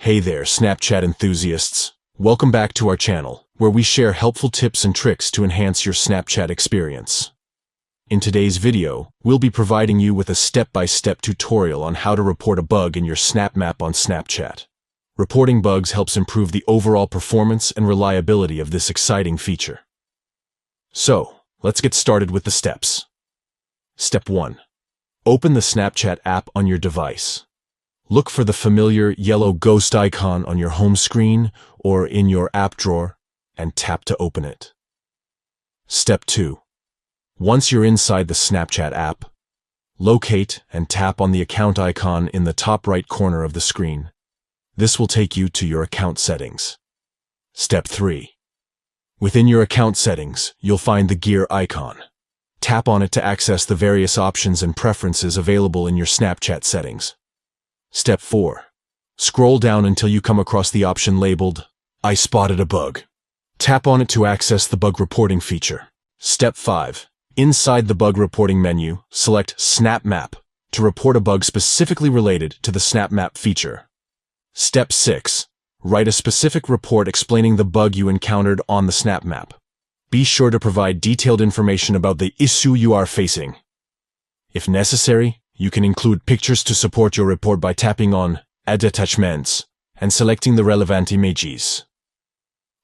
Hey there, Snapchat enthusiasts. Welcome back to our channel, where we share helpful tips and tricks to enhance your Snapchat experience. In today's video, we'll be providing you with a step-by-step tutorial on how to report a bug in your Snap Map on Snapchat. Reporting bugs helps improve the overall performance and reliability of this exciting feature. So, let's get started with the steps. Step 1. Open the Snapchat app on your device. Look for the familiar yellow ghost icon on your home screen or in your app drawer and tap to open it. Step 2. Once you're inside the Snapchat app, locate and tap on the account icon in the top right corner of the screen. This will take you to your account settings. Step 3. Within your account settings, you'll find the gear icon. Tap on it to access the various options and preferences available in your Snapchat settings. Step 4. Scroll down until you come across the option labeled, I spotted a bug. Tap on it to access the bug reporting feature. Step 5. Inside the bug reporting menu, select Snap Map to report a bug specifically related to the Snap Map feature. Step 6. Write a specific report explaining the bug you encountered on the Snap Map. Be sure to provide detailed information about the issue you are facing. If necessary, you can include pictures to support your report by tapping on Add Attachments and selecting the relevant images.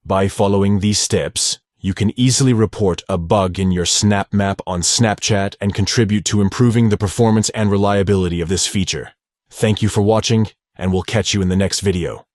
By following these steps, you can easily report a bug in your Snap Map on Snapchat and contribute to improving the performance and reliability of this feature. Thank you for watching, and we'll catch you in the next video.